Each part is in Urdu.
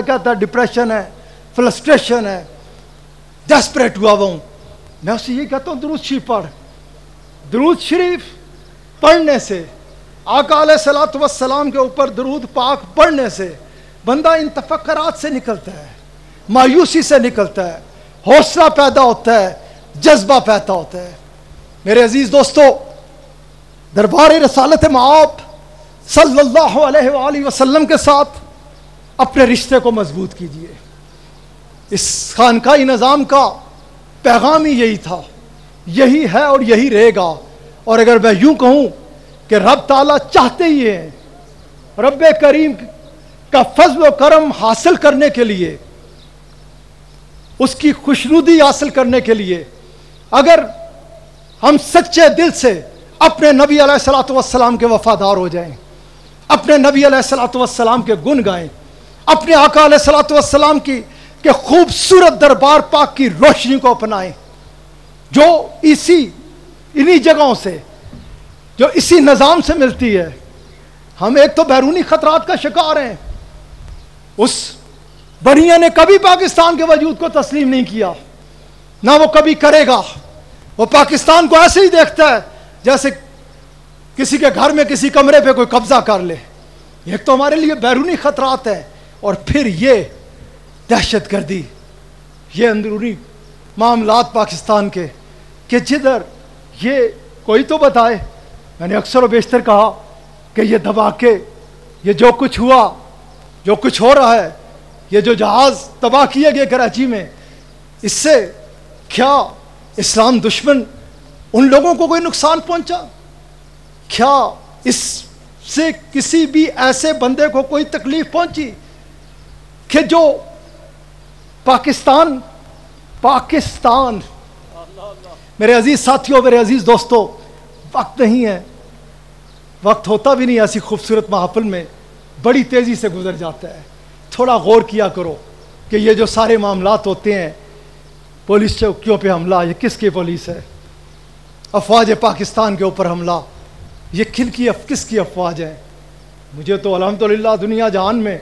کہتا ہے ڈپریشن ہے, فرسٹریشن ہے, ڈیسپریٹ ہوا ہوں, میں اسے یہ کہتا ہوں درود شریف پڑھ. درود شریف پڑھنے سے, آقا علیہ الصلوۃ والسلام کے اوپر درود پاک پڑھنے سے بندہ ان تفکرات سے نکلتا ہے, مایوسی سے نکلتا ہے, حوصلہ پیدا ہوتا ہے, جذبہ پیدا ہوتا ہے. میرے عزیز دوستو, دربار رسالت مآب صلی اللہ علیہ وآلہ وسلم کے ساتھ اپنے رشتے کو مضبوط کیجئے. اس خانقاہی نظام کا پیغام ہی یہی تھا, یہی ہے اور یہی رہے گا. اور اگر میں یوں کہوں کہ رب تعالیٰ چاہتے ہی ہیں, رب کریم کا فضل و کرم حاصل کرنے کے لیے, اس کی خوشنودی حاصل کرنے کے لیے, اگر ہم سچے دل سے اپنے نبی علیہ الصلوۃ والسلام کے وفادار ہو جائیں, اپنے نبی علیہ الصلوۃ والسلام کے گن گائیں, اپنے آقا علیہ الصلوۃ والسلام کی کہ خوبصورت دربار پاک کی روشنی کو اپنائیں, جو انہی جگہوں سے, جو اسی نظام سے ملتی ہے. ہم ایک تو بیرونی خطرات کا شکار ہیں. اس بڑھیا نے کبھی پاکستان کے وجود کو تسلیم نہیں کیا, نہ وہ کبھی کرے گا. وہ پاکستان کو ایسے ہی دیکھتا ہے جیسے کسی کے گھر میں کسی کمرے پہ کوئی قبضہ کر لے. ایک تو ہمارے لیے بیرونی خطرات ہیں, اور پھر یہ دہشت گردی, یہ اندرونی معاملات پاکستان کے, کہ جدھر یہ کوئی تو بتائے. میں نے اکثر و بیشتر کہا کہ یہ دھماکے, یہ جو کچھ ہوا, جو کچھ ہو رہا ہے, یہ جو جہاز تباہ کیے گئے کراچی میں, اس سے کیا اسلام دشمن ان لوگوں کو کوئی نقصان پہنچا؟ کیا اس سے کسی بھی ایسے بندے کو کوئی تکلیف پہنچی کہ جو پاکستان میرے عزیز ساتھیوں, میرے عزیز دوستو, وقت نہیں ہے, وقت ہوتا بھی نہیں ایسی خوبصورت محفل میں, بڑی تیزی سے گزر جاتا ہے. تھوڑا غور کیا کرو کہ یہ جو سارے معاملات ہوتے ہیں, پولیس چوکیوں پہ حملہ, یہ کس کی پولیس ہے؟ افواج پاکستان کے اوپر حملہ, یہ کس کی افواج ہیں؟ مجھے تو الحمدللہ دنیا جہان میں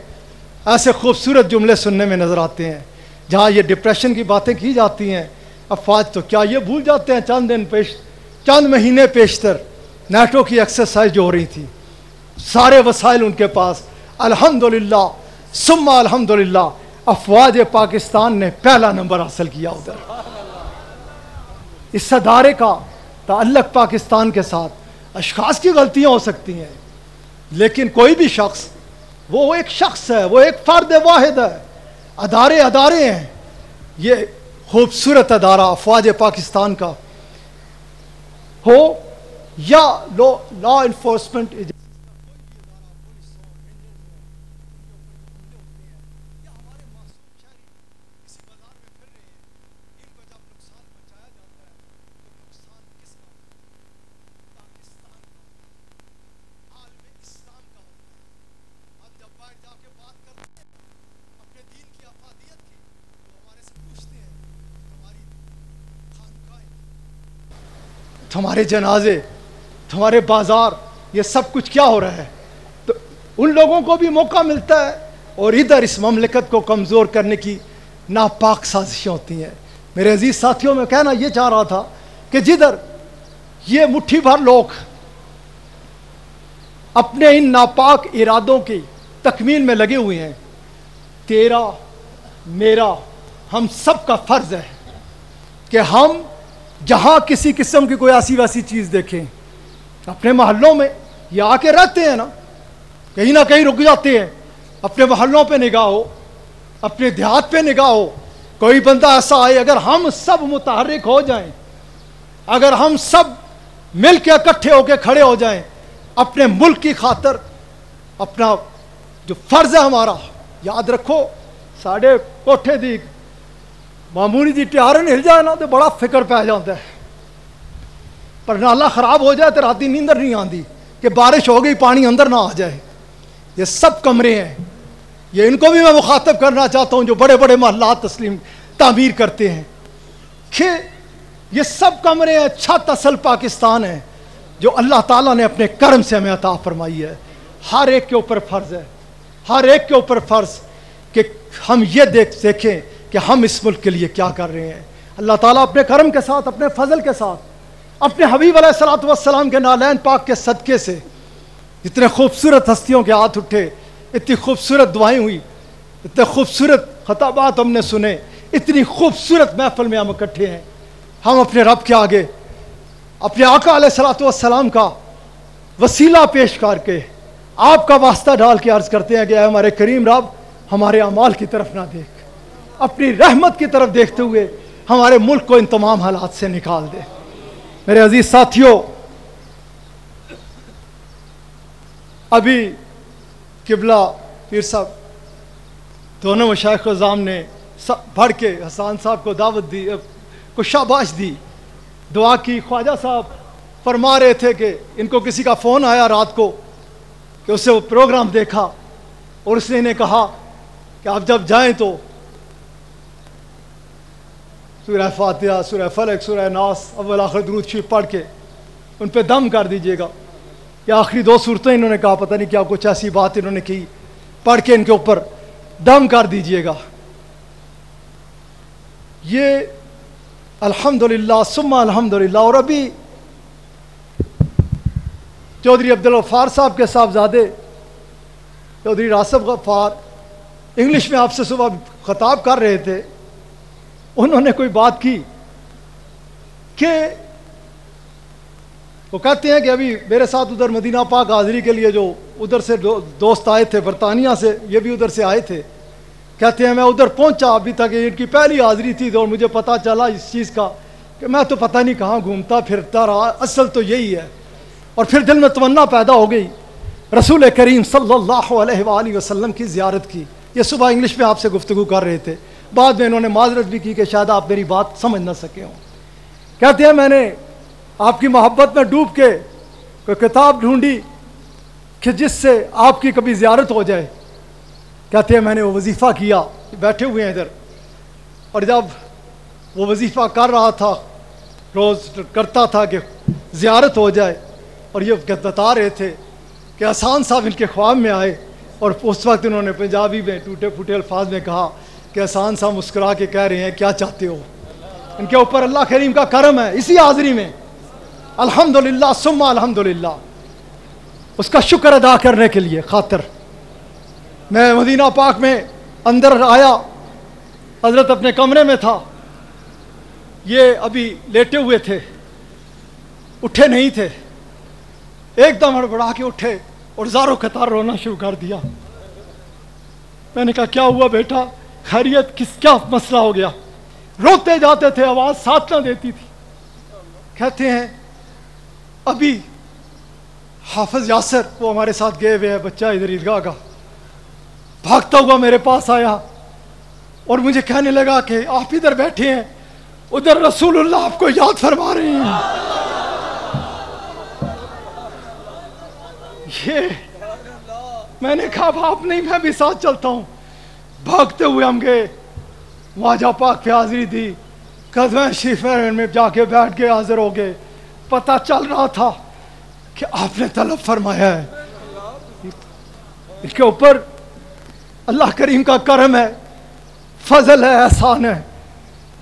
ایسے خوبصورت جملے سننے میں نظر آتے ہیں جہاں یہ ڈپریشن کی باتیں کی جاتی ہیں. افواج تو کیا یہ بھول جاتے ہیں چند مہینے پیشتر نیٹو کی ایکسرسائز جو ہو رہی تھی, سارے وسائل ان کے پاس, الحمدللہ ثم الحمدللہ افواج پاکستان نے پہلا نمبر حاصل کیا ادھر. اس ادارے کا تعلق پاکستان کے ساتھ, اشخاص کی غلطیاں ہو سکتی ہیں, لیکن کوئی بھی شخص, وہ ایک شخص ہے, وہ ایک فرد واحد ہے. ادارے ہیں. یہ خوبصورت ادارہ افواج پاکستان کا ہو یا لا انفورسمنٹ تمہارے جنازے, تمہارے بازار, یہ سب کچھ کیا ہو رہا ہے؟ تو ان لوگوں کو بھی موقع ملتا ہے, اور ادھر اس مملکت کو کمزور کرنے کی ناپاک سازشیں ہوتی ہیں. میرے عزیز ساتھیوں, میں کہنا یہ چاہ رہا تھا کہ جدھر یہ مٹھی بھر لوگ اپنے ان ناپاک ارادوں کی تکمیل میں لگے ہوئے ہیں, تیرا میرا ہم سب کا فرض ہے کہ ہم جہاں کسی قسم کی کوئی ایسی ویسی چیز دیکھیں, اپنے محلوں میں یہ آ کے رہتے ہیں نا, کہیں نہ کہیں رک جاتے ہیں, اپنے محلوں پہ نگاہ ہو, اپنے دیہات پہ نگاہ ہو, کوئی بندہ ایسا آئے, اگر ہم سب متحرک ہو جائیں, اگر ہم سب مل کے اکٹھے ہو کے کھڑے ہو جائیں اپنے ملک کی خاطر, اپنا جو فرض ہے ہمارا, یاد رکھو ساڑھے کوٹھے دی معمولی جی ٹیارن ہل جائے نا تو بڑا فکر پہ جاتا ہے, پر نالا خراب ہو جائے تو راتی نیندر نہیں آتی کہ بارش ہو گئی پانی اندر نہ آ جائے. یہ سب کمرے ہیں, یہ ان کو بھی میں مخاطب کرنا چاہتا ہوں جو بڑے بڑے محلات تعمیر کرتے ہیں, کہ یہ سب کمرے ہیں, چھت اصل پاکستان ہے جو اللہ تعالیٰ نے اپنے کرم سے ہمیں عطا فرمائی ہے. ہر ایک کے اوپر فرض ہے, ہر ایک کے اوپر فرض کہ ہم یہ دیکھیں کہ ہم اس ملک کے لیے کیا کر رہے ہیں. اللہ تعالیٰ اپنے کرم کے ساتھ، اپنے فضل کے ساتھ، اپنے حبیب علیہ الصلوۃ والسلام کے نالین پاک کے صدقے سے اتنے خوبصورت ہستیوں کے ہاتھ اٹھے، اتنی خوبصورت دعائیں ہوئی، اتنے خوبصورت خطابات ہم نے سنے، اتنی خوبصورت محفل میں ہم اکٹھے ہیں. ہم اپنے رب کے آگے اپنے آقا علیہ الصلوۃ والسلام کا وسیلہ پیش کر کے آپ کا واسطہ ڈال کے عرض کرتے ہیں کہ اے ہمارے کریم رب، ہمارے اعمال کی طرف نہ دیکھ، اپنی رحمت کی طرف دیکھتے ہوئے ہمارے ملک کو ان تمام حالات سے نکال دے. میرے عزیز ساتھیوں، ابھی قبلہ پیر صاحب دونوں مشائخ اعظام نے پڑھ کے حسان صاحب کو دعوت دی، کو شاباش دی، دعا کی. خواجہ صاحب فرما رہے تھے کہ ان کو کسی کا فون آیا رات کو کہ اسے وہ پروگرام دیکھا اور اس نے انہیں کہا کہ آپ جب جائیں تو سورہ فاتحہ، سورہ فلق، سورہ ناس، اول آخر درود شریف پڑھ کے ان پہ دم کر دیجیے گا. یا آخری 2 صورتیں انہوں نے کہا، پتہ نہیں کیا کچھ ایسی بات انہوں نے کی، پڑھ کے ان کے اوپر دم کر دیجیے گا. یہ الحمدللہ ثم الحمدللہ. اور ابھی چودھری عبدالغفار صاحب کے صاحبزادے چودھری راسب غفار انگلش میں آپ سے صبح خطاب کر رہے تھے. انہوں نے کوئی بات کی کہ وہ کہتے ہیں کہ ابھی میرے ساتھ ادھر مدینہ پاک حاضری کے لیے جو ادھر سے دوست آئے تھے برطانیہ سے، یہ بھی ادھر سے آئے تھے، کہتے ہیں میں ادھر پہنچا ابھی تک ان کی پہلی حاضری تھی اور مجھے پتہ چلا اس چیز کا کہ میں تو پتہ نہیں کہاں گھومتا پھرتا رہا، اصل تو یہی ہے. اور پھر دل میں تمنا پیدا ہو گئی رسول کریم صلی اللہ علیہ وآلہ وسلم کی زیارت کی. یہ صبح انگلش میں آپ سے گفتگو کر رہے تھے، بعد میں انہوں نے معذرت بھی کی کہ شاید آپ میری بات سمجھ نہ سکے ہوں. کہتے ہیں میں نے آپ کی محبت میں ڈوب کے کوئی کتاب ڈھونڈی کہ جس سے آپ کی کبھی زیارت ہو جائے. کہتے ہیں میں نے وہ وظیفہ کیا، بیٹھے ہوئے ہیں ادھر، اور جب وہ وظیفہ کر رہا تھا، روز کرتا تھا کہ زیارت ہو جائے، اور یہ بتا رہے تھے کہ حسان صاحب ان کے خواب میں آئے اور اس وقت انہوں نے پنجابی میں ٹوٹے پھوٹے الفاظ میں کہا کہ حسان صاحب مسکرا کے کہہ رہے ہیں کیا چاہتے ہو. ان کے اوپر اللہ کریم کا کرم ہے اسی حاضری میں. الحمدللہ ثم الحمدللہ. اس کا شکر ادا کرنے کے لیے خاطر میں مدینہ پاک میں اندر آیا، حضرت اپنے کمرے میں تھا، یہ ابھی لیٹے ہوئے تھے، اٹھے نہیں تھے، ایک دم ہڑبڑا کے اٹھے اور زاروں قطار رونا شروع کر دیا. میں نے کہا کیا ہوا بیٹا، خیریت، کیا مسئلہ ہو گیا؟ روتے جاتے تھے، آواز ساتھ نہ دیتی تھی. کہتے ہیں ابھی حافظ یاسر وہ ہمارے ساتھ گئے ہوئے ہیں، بچہ ادھر عیدگاہ کا، بھاگتا ہوا میرے پاس آیا اور مجھے کہنے لگا کہ آپ ادھر بیٹھے ہیں، ادھر رسول اللہ آپ کو یاد فرما رہے ہیں. یہ میں نے کہا آپ نہیں، میں بھی ساتھ چلتا ہوں. بھاگتے ہوئے ہم گئے، واجہ پاک پہ حاضری دی، قدمہ شریف میں جا کے بیٹھ کے حاضر ہو گئے. پتہ چل رہا تھا کہ آپ نے طلب فرمایا ہے. اس کے اوپر اللہ کریم کا کرم ہے، فضل ہے، احسان ہے،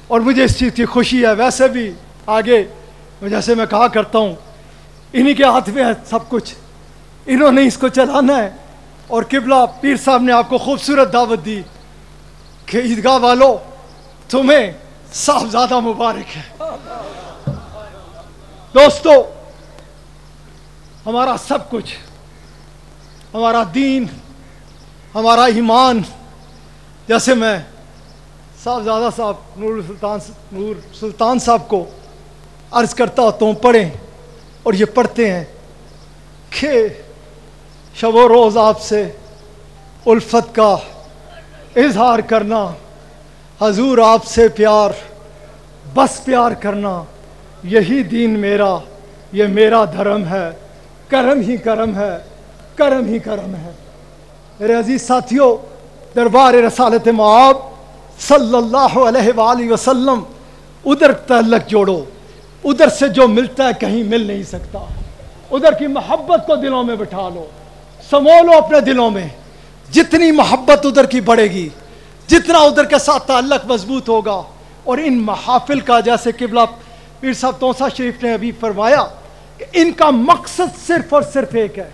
اور مجھے اس چیز کی خوشی ہے. ویسے بھی آگے جیسے میں کہا کرتا ہوں انہی کے ہاتھ میں ہے سب کچھ، انہوں نے اس کو چلانا ہے. اور قبلہ پیر صاحب نے آپ کو خوبصورت دعوت دی کہ عیدگاہ والو تمہیں صاحبزادہ مبارک ہے. دوستو، ہمارا سب کچھ، ہمارا دین، ہمارا ایمان، جیسے میں صاحبزادہ صاحب نور سلطان صاحب کو عرض کرتا ہوتا ہوں پڑھیں، اور یہ پڑھتے ہیں کہ شب و روز آپ سے الفت کا اظہار کرنا، حضور آپ سے پیار، بس پیار کرنا، یہی دین میرا، یہ میرا دھرم ہے، کرم ہی کرم ہے، کرم ہی کرم ہے. میرے عزیز ساتھیوں، دربار رسالت مآب صلی اللہ علیہ وآلہ وسلم، ادھر تعلق جوڑو، ادھر سے جو ملتا ہے کہیں مل نہیں سکتا. ادھر کی محبت کو دلوں میں بٹھا لو، سمو لو اپنے دلوں میں. جتنی محبت ادھر کی بڑھے گی، جتنا ادھر کے ساتھ تعلق مضبوط ہوگا. اور ان محافل کا جیسے قبلہ پیر صاحب توسا شریف نے ابھی فرمایا کہ ان کا مقصد صرف اور صرف ایک ہے,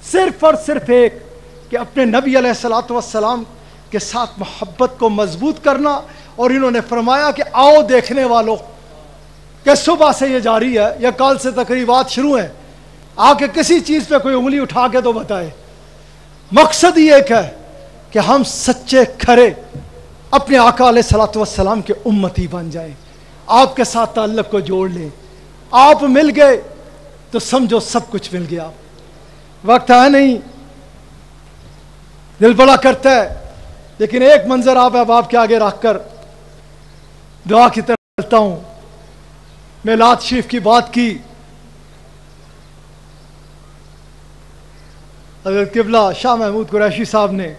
صرف اور صرف ایک, کہ اپنے نبی علیہ الصلوۃ والسلام کے ساتھ محبت کو مضبوط کرنا. اور انہوں نے فرمایا کہ آؤ دیکھنے والوں کہ صبح سے یہ جاری ہے یا کل سے تقریبات شروع ہیں, آ کے کسی چیز پہ کوئی انگلی اٹھا کے تو بتائے. مقصد ہی ایک ہے کہ ہم سچے کھرے اپنے آقا علیہ الصلوۃ والسلام کے امتی بن جائیں, آپ کے ساتھ تعلق کو جوڑ لیں. آپ مل گئے تو سمجھو سب کچھ مل گیا. وقت ہے نہیں, دل بڑا کرتا ہے, لیکن ایک منظر آپ احباب کے آگے رکھ کر دعا کی طرف چلتا ہوں. میلاد شریف کی بات کی, حضرت قبلہ شاہ محمود قریشی صاحب نے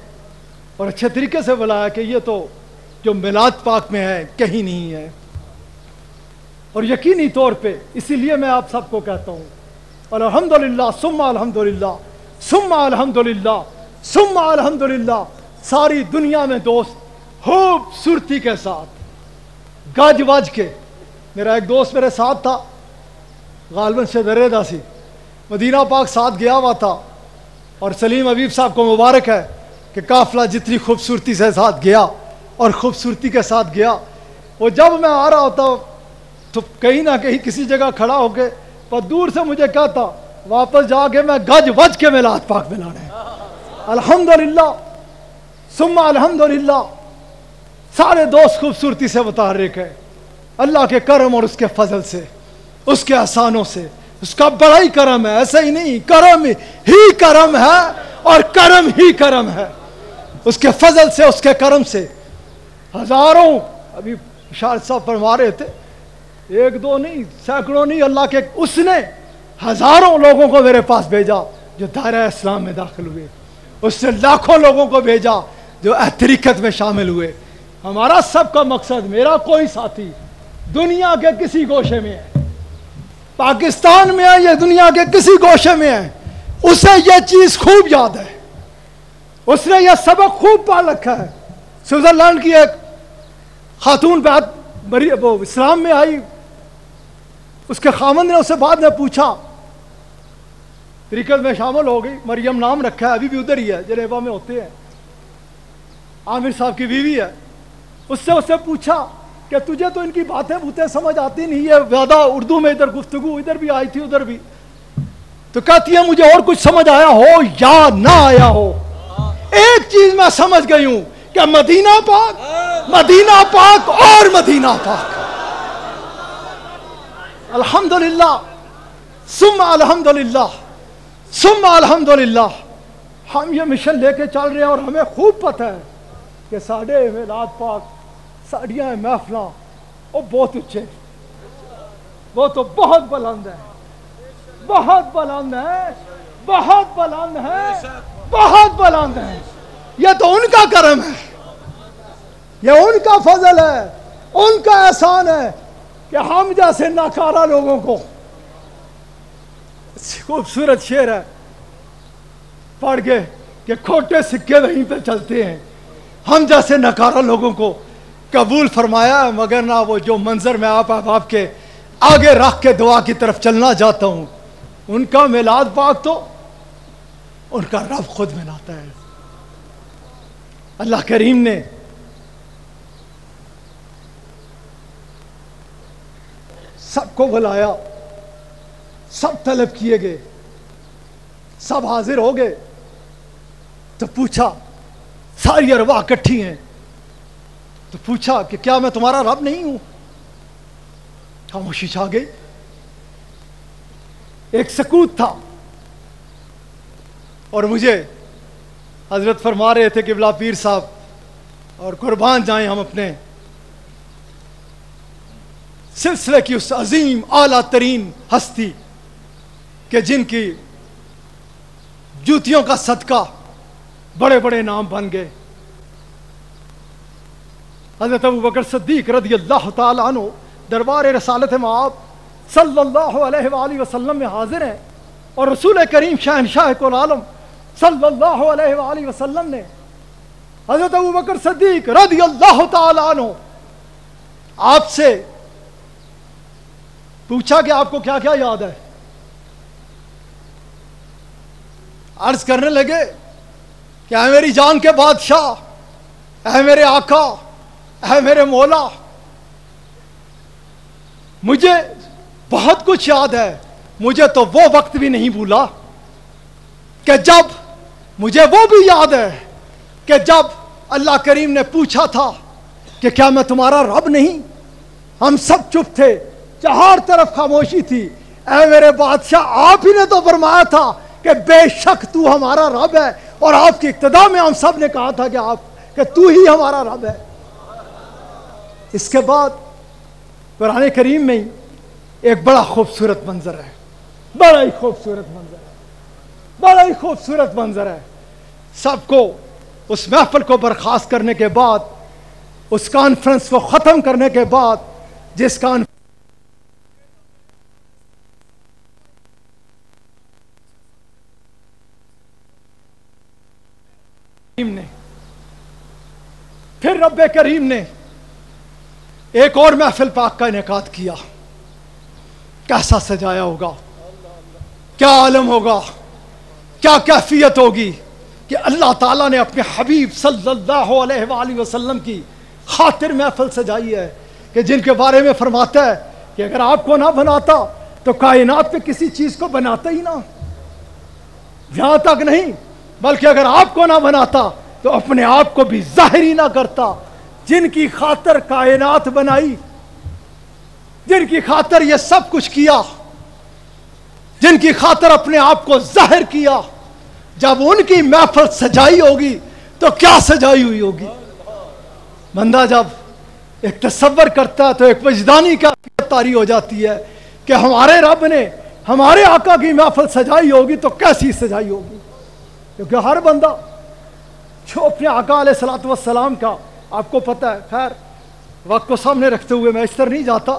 اور اچھے طریقے سے بلایا کہ یہ تو جو میلاد پاک میں ہے کہیں نہیں ہے. اور یقینی طور پہ اسی لیے میں آپ سب کو کہتا ہوں الحمدللہ ثم الحمدللہ ثم الحمدللہ ثم الحمدللہ. ساری دنیا میں دوست خوبصورتی کے ساتھ گج وج کے. میرا ایک دوست میرے ساتھ تھا, غالباً سے درے سی, مدینہ پاک ساتھ گیا ہوا تھا, اور سلیم حبیب صاحب کو مبارک ہے کہ قافلہ جتنی خوبصورتی سے ساتھ گیا اور خوبصورتی کے ساتھ گیا. وہ جب میں آ رہا ہوتا تو کہیں نہ کہیں کسی جگہ کھڑا ہو کے پر دور سے مجھے کہتا واپس جا کے میں گج وج کے میلاد پاک میں لانا ہے. الحمدللہ ثم الحمدللہ. سارے دوست خوبصورتی سے متحرک ہے اللہ کے کرم اور اس کے فضل سے, اس کے احسانوں سے. اس کا بڑا ہی کرم ہے, ایسا ہی نہیں, کرم ہی کرم ہے اور کرم ہی کرم ہے. اس کے فضل سے, اس کے کرم سے ہزاروں, ابھی شاہد صاحب فرما رہے تھے, ایک دو نہیں سینکڑوں نہیں, اللہ کے اس نے ہزاروں لوگوں کو میرے پاس بھیجا جو دائرہ اسلام میں داخل ہوئے. اس نے لاکھوں لوگوں کو بھیجا جو طریقت میں شامل ہوئے. ہمارا سب کا مقصد, میرا کوئی ساتھی دنیا کے کسی گوشے میں ہے, پاکستان میں ہے یا دنیا کے کسی گوشے میں ہے, اسے یہ چیز خوب یاد ہے, اس نے یہ سبق خوب پا رکھا ہے. سوئٹزرلینڈ کی ایک خاتون وہ اسلام میں آئی, اس کے خامند نے اسے بعد میں پوچھا, طریقت میں شامل ہو گئی, مریم نام رکھا ہے, ابھی بھی ادھر ہی ہے جنیوا میں ہوتے ہیں, عامر صاحب کی بیوی ہے. اس سے پوچھا کہ تجھے تو ان کی باتیں سمجھ آتی نہیں ہے, زیادہ اردو میں ادھر گفتگو, ادھر بھی آئی تھی ادھر بھی, تو کہتی ہے مجھے اور کچھ سمجھ آیا ہو یا نہ آیا ہو, ایک چیز میں سمجھ گئی ہوں کہ مدینہ پاک اور مدینہ پاک. الحمدللہ ثم الحمدللہ ثم الحمدللہ. ہم یہ مشن لے کے چل رہے ہیں اور ہمیں خوب پتہ ہے کہ ساڑھے میلاد پاک ساڑیاں محفلاں وہ بہت اچھے, وہ تو بہت بلند ہے, بہت بلند ہے, بہت بلند ہے, بہت بلند ہے. یہ تو ان کا کرم ہے, یہ ان کا فضل ہے, ان کا احسان ہے کہ ہم جیسے ناکارہ لوگوں کو. خوبصورت شعر ہے, پڑھ کے کہ کھوٹے سکے وہیں پہ چلتے ہیں, ہم جیسے ناکارہ لوگوں کو قبول فرمایا ہے. مگر نہ وہ جو منظر میں آپ احباب کے آگے رکھ کے دعا کی طرف چلنا چاہتا ہوں, ان کا میلاد پاک تو ان کا رب خود مناتا ہے. اللہ کریم نے سب کو بلایا, سب طلب کیے گئے, سب حاضر ہو گئے, تو پوچھا, ساری ارواح اکٹھی ہیں, تو پوچھا کہ کیا میں تمہارا رب نہیں ہوں؟ خاموشی چھا گئی, ایک سکوت تھا. اور مجھے حضرت فرما رہے تھے قبلہ پیر صاحب, اور قربان جائیں ہم اپنے سلسلے کی اس عظیم اعلیٰ ترین ہستی کہ جن کی جوتیوں کا صدقہ بڑے بڑے نام بن گئے. حضرت ابوبکر صدیق رضی اللہ تعالیٰ عنہ دربار رسالت مآب صلی اللہ علیہ وآلہ وسلم میں حاضر ہیں, اور رسول کریم شہنشاہ کل عالم صلی اللہ علیہ وآلہ وسلم نے حضرت ابوبکر صدیق رضی اللہ تعالیٰ عنہ آپ سے پوچھا کہ آپ کو کیا کیا یاد ہے؟ عرض کرنے لگے کہ اے میری جان کے بادشاہ، اے میرے آقا، اے میرے مولا، مجھے بہت کچھ یاد ہے، مجھے تو وہ وقت بھی نہیں بھولا کہ جب، مجھے وہ بھی یاد ہے کہ جب اللہ کریم نے پوچھا تھا کہ کیا میں تمہارا رب نہیں؟ ہم سب چپ تھے، چار طرف خاموشی تھی۔ اے میرے بادشاہ، آپ ہی نے تو فرمایا تھا کہ بے شک تو ہمارا رب ہے، اور آپ کی ابتدا میں ہم سب نے کہا تھا کہ تو ہی ہمارا رب ہے۔ اس کے بعد قرآن کریم میں ایک بڑا خوبصورت منظر ہے، بڑا ہی خوبصورت منظر ہے، بڑا ہی خوبصورت منظر ہے۔ سب کو اس محفل کو برخاست کرنے کے بعد، اس کانفرنس کو ختم کرنے کے بعد، جس کانفرنس نے، پھر رب کریم نے ایک اور محفل پاک کا انعقاد کیا۔ کیسا سجایا ہوگا، کیا عالم ہوگا، کیا کیفیت ہوگی کہ اللہ تعالیٰ نے اپنے حبیب صلی اللہ علیہ وآلہ وسلم کی خاطر محفل سجائی ہے، کہ جن کے بارے میں فرماتا ہے کہ اگر آپ کو نہ بناتا تو کائنات میں کسی چیز کو بناتا ہی نہ، یہاں تک نہیں بلکہ اگر آپ کو نہ بناتا تو اپنے آپ کو بھی ظاہر ہی نہ کرتا۔ جن کی خاطر کائنات بنائی، جن کی خاطر یہ سب کچھ کیا، جن کی خاطر اپنے آپ کو ظاہر کیا، جب ان کی محفل سجائی ہوگی تو کیا سجائی ہوئی ہوگی۔ بندہ جب ایک تصور کرتا ہے تو ایک وجدانی کا طاری ہو جاتی ہے کہ ہمارے رب نے ہمارے آقا کی محفل سجائی ہوگی تو کیسی سجائی ہوگی۔ کیونکہ ہر بندہ جو اپنے آقا علیہ الصلوۃ والسلام کا، آپ کو پتہ ہے، خیر وقت کو سامنے رکھتے ہوئے میں اس طرح نہیں جاتا،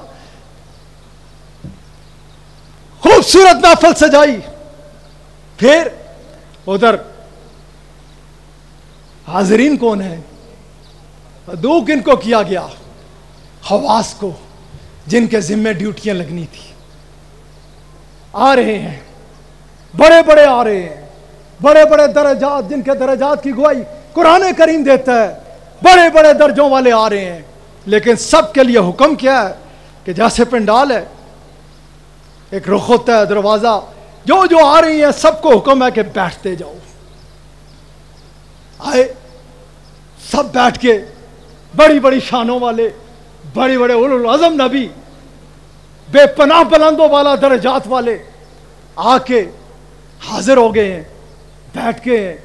خوبصورت محفل سجائی، پھر ادھر حاضرین کون ہیں؟ دو کن کو کیا گیا؟ حواس کو، جن کے ذمہ ڈیوٹیاں لگنی تھی۔ آ رہے ہیں، بڑے بڑے آ رہے ہیں، بڑے بڑے درجات، جن کے درجات کی گواہی قرآن کریم دیتا ہے، بڑے بڑے درجوں والے آ رہے ہیں۔ لیکن سب کے لیے حکم کیا ہے کہ جیسے پنڈال ہے، ایک رخ ہوتا ہے، دروازہ، جو آ رہی ہیں سب کو حکم ہے کہ بیٹھتے جاؤ۔ آئے سب بیٹھ کے، بڑی بڑی شانوں والے، بڑے بڑے اولو العزم نبی، بے پناہ بلندوں والا درجات والے آ کے حاضر ہو گئے ہیں، بیٹھ کے ہیں۔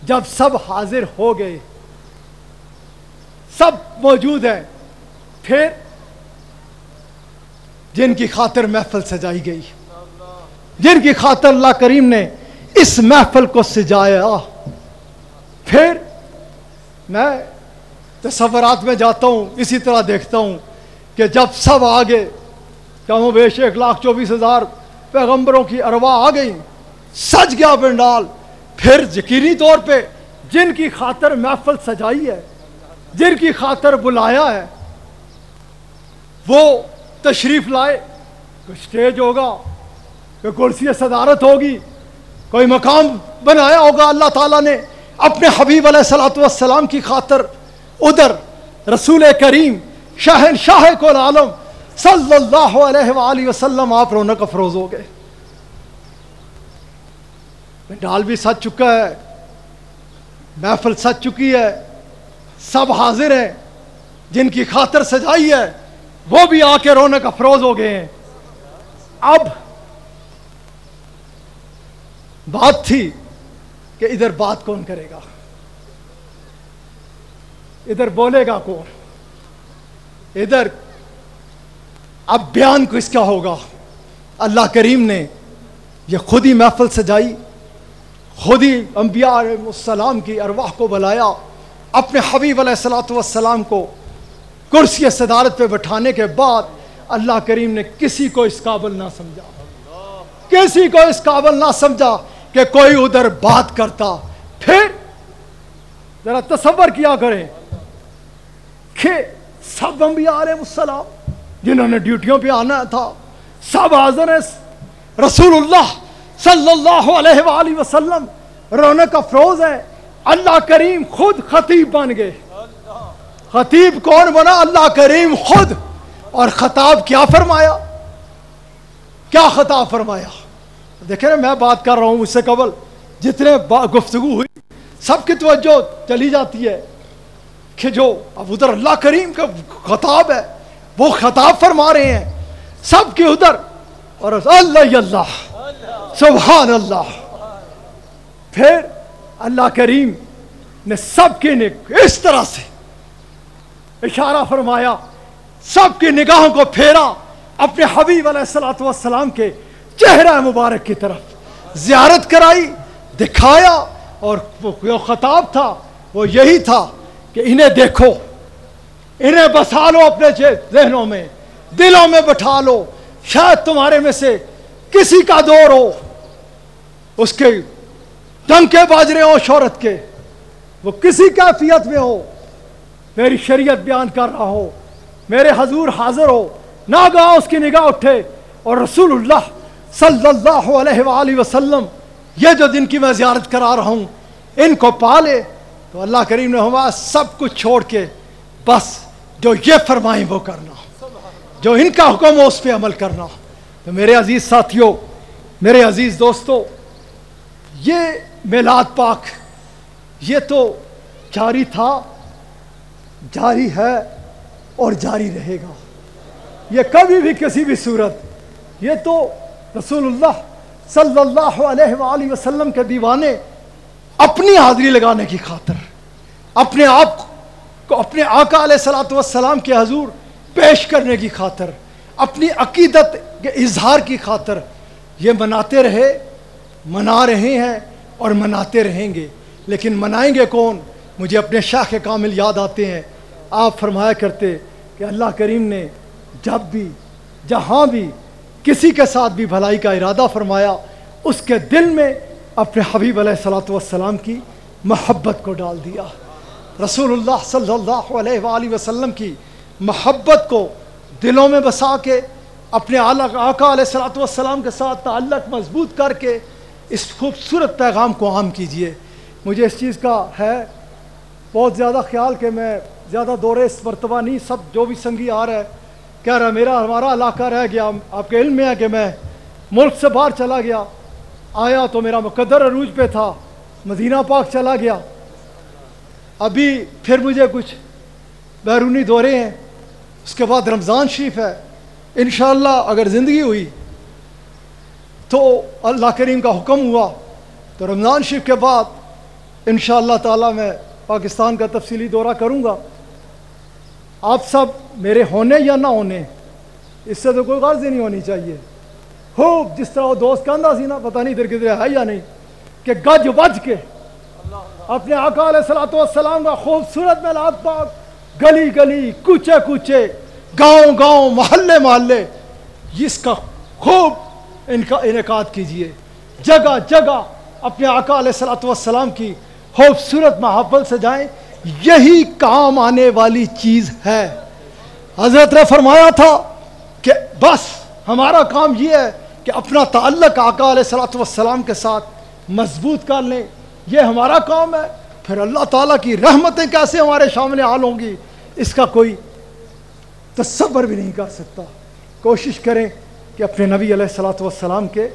جب سب حاضر ہو گئے، سب موجود ہیں، پھر جن کی خاطر محفل سجائی گئی، جن کی خاطر اللہ کریم نے اس محفل کو سجایا، پھر میں تصورات میں جاتا ہوں، اسی طرح دیکھتا ہوں کہ جب سب آگے، کم و بیش 1,24,000 پیغمبروں کی ارواح آ گئی، سج گیا پنڈال، پھر یقینی طور پہ جن کی خاطر محفل سجائی ہے، جن کی خاطر بلایا ہے، وہ تشریف لائے۔ کوئی سٹیج ہوگا، کوئی کرسی صدارت ہوگی، کوئی مقام بنایا ہوگا اللہ تعالیٰ نے اپنے حبیب علیہ الصلوۃ والسلام کی خاطر۔ ادھر رسول کریم شہنشاہ کل عالم صلی اللہ علیہ وآلہ وسلم آپ رونق افروز ہو گئے۔ پنڈال بھی سج چکا ہے، محفل سج چکی ہے، سب حاضر ہیں، جن کی خاطر سجائی ہے وہ بھی آ کے رونق افروز ہو گئے ہیں۔ اب بات تھی کہ ادھر بات کون کرے گا، ادھر بولے گا کون، ادھر اب بیان کس کا ہوگا۔ اللہ کریم نے یہ خود ہی محفل سجائی، خود ہی انبیاء علیہ السلام کی ارواح کو بلایا، اپنے حبیب علیہ الصلوۃ والسلام کو کرسی صدارت پہ بٹھانے کے بعد اللہ کریم نے کسی کو اس قابل نہ سمجھا، کسی کو اس قابل نہ سمجھا کہ کوئی ادھر بات کرتا۔ پھر ذرا تصور کیا کریں کہ سب انبیاء علیہ السلام جنہوں نے ڈیوٹیوں پہ آنا تھا سب حاضر ہیں، رسول اللہ صلی اللہ علیہ وآلہ وسلم رونق افروز ہے، اللہ کریم خود خطیب بن گئے. خطیب کون بنا؟ اللہ کریم خود. اور خطاب کیا فرمایا؟ کیا خطاب فرمایا؟ دیکھیں نا، میں بات کر رہا ہوں، اس سے قبل جتنے گفتگو ہوئی سب کی توجہ چلی جاتی ہے کہ جو اب ادھر اللہ کریم کا خطاب ہے وہ خطاب فرما رہے ہیں سب کے ادھر، اور اللہ اللہ سبحان اللہ. پھر اللہ کریم نے سب کے اس طرح سے اشارہ فرمایا، سب کی نگاہوں کو پھیرا اپنے حبیب علیہ الصلوۃ والسلام کے چہرہ مبارک کی طرف، زیارت کرائی، دکھایا. اور وہ خطاب تھا وہ یہی تھا کہ انہیں دیکھو، انہیں بسا لو اپنے ذہنوں میں، دلوں میں بٹھا لو. شاید تمہارے میں سے کسی کا دور ہو، اس کے ڈنکے باج رہے ہوں شہرت کے، وہ کسی کیفیت میں ہو، میری شریعت بیان کر رہا ہو، میرے حضور حاضر ہو، ناگہاں اس کی نگاہ اٹھے اور رسول اللہ صلی اللہ علیہ وآلہ وسلم یہ جو دن کی میں زیارت کرا رہا ہوں ان کو پالے، تو اللہ کریم نے ہمارا سب کچھ چھوڑ کے بس جو یہ فرمائیں وہ کرنا، جو ان کا حکم ہو اس پہ عمل کرنا. تو میرے عزیز ساتھیوں، میرے عزیز دوستو، یہ میلاد پاک یہ تو جاری تھا، جاری ہے اور جاری رہے گا. یہ کبھی بھی کسی بھی صورت، یہ تو رسول اللہ صلی اللہ علیہ وآلہ وسلم کے دیوانے اپنی حاضری لگانے کی خاطر، اپنے آپ کو اپنے آقا علیہ الصلوۃ والسلام کے حضور پیش کرنے کی خاطر، اپنی عقیدت کے اظہار کی خاطر یہ مناتے رہے، منا رہے ہیں اور مناتے رہیں گے. لیکن منائیں گے کون؟ مجھے اپنے شیخ کامل یاد آتے ہیں، آپ فرمایا کرتے کہ اللہ کریم نے جب بھی جہاں بھی کسی کے ساتھ بھی بھلائی کا ارادہ فرمایا، اس کے دل میں اپنے حبیب علیہ الصلوۃ والسلام کی محبت کو ڈال دیا. رسول اللہ صلی اللہ علیہ وآلہ وسلم کی محبت کو دلوں میں بسا کے اپنے آقا علیہ الصلوۃ والسلام کے ساتھ تعلق مضبوط کر کے اس خوبصورت پیغام کو عام کیجئے. مجھے اس چیز کا ہے بہت زیادہ خیال کہ میں زیادہ دورے اس مرتبہ نہیں، سب جو بھی سنگی آ رہا ہے کہہ رہا ہمارا علاقہ رہ گیا. آپ کے علم میں ہے کہ میں ملک سے باہر چلا گیا، آیا تو میرا مقدر عروج پہ تھا، مدینہ پاک چلا گیا. ابھی پھر مجھے کچھ بیرونی دورے ہیں، اس کے بعد رمضان شریف ہے. انشاءاللہ اگر زندگی ہوئی تو اللہ کریم کا حکم ہوا تو رمضان شریف کے بعد انشاءاللہ تعالی میں پاکستان کا تفصیلی دورہ کروں گا. آپ سب میرے ہونے یا نہ ہونے اس سے تو کوئی غرض ہی نہیں ہونی چاہیے. خوب جس طرح وہ دوست کہندا سی نا، پتہ نہیں ادھر کدھر ہے یا نہیں، کہ گج بج کے اپنے آقا علیہ الصلوۃ والسلام کا خوبصورت میلاد پاک گلی گلی، کوچے کوچے، گاؤں گاؤں، محلے محلے اس کا خوب انعقاد کیجئے. جگہ جگہ اپنے آقا علیہ الصلوۃ والسلام کی خوبصورت محفل سے جائیں. یہی کام آنے والی چیز ہے. حضرت نے فرمایا تھا کہ بس ہمارا کام یہ ہے کہ اپنا تعلق آقا علیہ الصلوۃ والسلام کے ساتھ مضبوط کر لیں، یہ ہمارا کام ہے. پھر اللہ تعالیٰ کی رحمتیں کیسے ہمارے سامنے حال ہوں گی اس کا کوئی تصور بھی نہیں کر سکتا. کوشش کریں کہ اپنے نبی علیہ الصلوۃ والسلام کے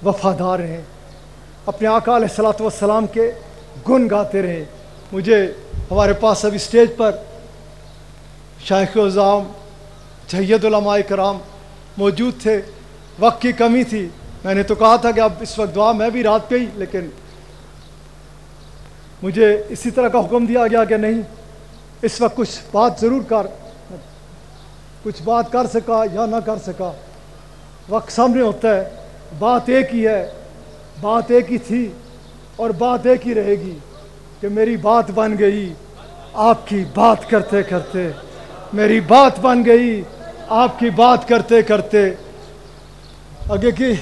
وفادار رہیں، اپنے آقا علیہ الصلوۃ والسلام کے گن گاتے رہیں. مجھے ہمارے پاس ابھی اسٹیج پر شیخ اعظام سید علماء کرام موجود تھے، وقت کی کمی تھی. میں نے تو کہا تھا کہ اب اس وقت دعا میں بھی رات پہ ہی، لیکن مجھے اسی طرح کا حکم دیا گیا کہ نہیں اس وقت کچھ بات ضرور کچھ بات کر سکا یا نہ کر سکا، وقت سامنے ہوتا ہے. بات ایک ہی ہے، بات ایک ہی تھی اور بات ایک ہی رہے گی کہ میری بات بن گئی آپ کی بات کرتے کرتے، میری بات بن گئی آپ کی بات کرتے کرتے. آگے کی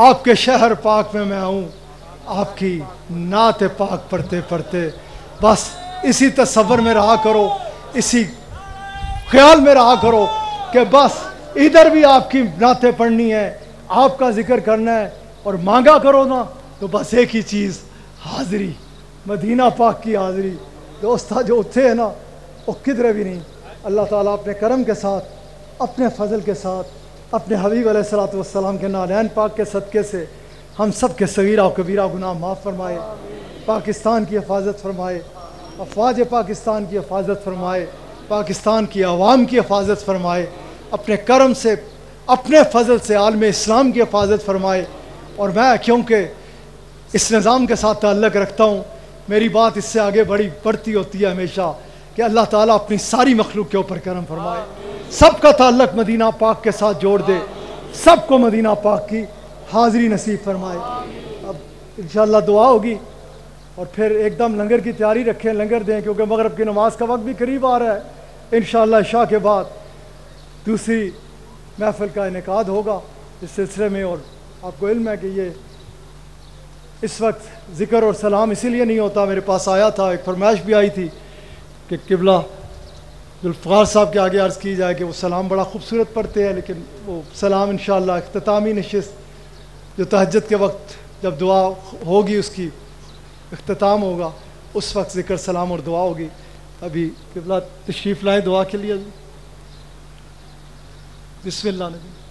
آپ کے شہر پاک میں میں ہوں، آپ کی نعت پاک پڑھتے پڑھتے بس اسی تصور میں رہا کرو، اسی خیال میں رہا کرو کہ بس ادھر بھی آپ کی نعتیں پڑھنی ہے، آپ کا ذکر کرنا ہے، اور مانگا کرو نا تو بس ایک ہی چیز، حاضری، مدینہ پاک کی حاضری۔ دوستہ جو اتھے ہیں نا وہ کدھر بھی نہیں۔ اللہ تعالیٰ اپنے کرم کے ساتھ، اپنے فضل کے ساتھ، اپنے حبیب علیہ الصلوۃ والسلام کے نالین پاک کے صدقے سے ہم سب کے صغیرہ و کبیرہ گناہ معاف فرمائے، پاکستان کی حفاظت فرمائے، افواج پاکستان کی حفاظت فرمائے، پاکستان کی عوام کی حفاظت فرمائے، اپنے کرم سے، اپنے فضل سے عالم اسلام کی حفاظت فرمائے۔ اور میں کیونکہ اس نظام کے ساتھ تعلق رکھتا ہوں، میری بات اس سے آگے بڑھتی ہوتی ہے ہمیشہ کہ اللہ تعالیٰ اپنی ساری مخلوق کے اوپر کرم فرمائے، سب کا تعلق مدینہ پاک کے ساتھ جوڑ دے، سب کو مدینہ پاک کی حاضری نصیب فرمائے۔ اب انشاءاللہ دعا ہوگی اور پھر ایک دم لنگر کی تیاری رکھیں، لنگر دیں، کیونکہ مغرب کی نماز کا وقت بھی قریب آ رہا ہے۔ انشاءاللہ عشاء کے بعد دوسری محفل کا انعقاد ہوگا اس سلسلے میں، اور آپ کو علم ہے کہ یہ اس وقت ذکر اور سلام اسی لیے نہیں ہوتا۔ میرے پاس آیا تھا، ایک فرمائش بھی آئی تھی کہ قبلہ ذوالفقار صاحب کے آگے عرض کی جائے کہ وہ سلام بڑا خوبصورت پڑھتے ہیں، لیکن وہ سلام انشاءاللہ اختتامی نشست جو تہجد کے وقت جب دعا ہوگی، اس کی اختتام ہوگا، اس وقت ذکر سلام اور دعا ہوگی۔ ابھی قبلہ تشریف لائیں دعا کے لیے۔ بسم اللہ نبی۔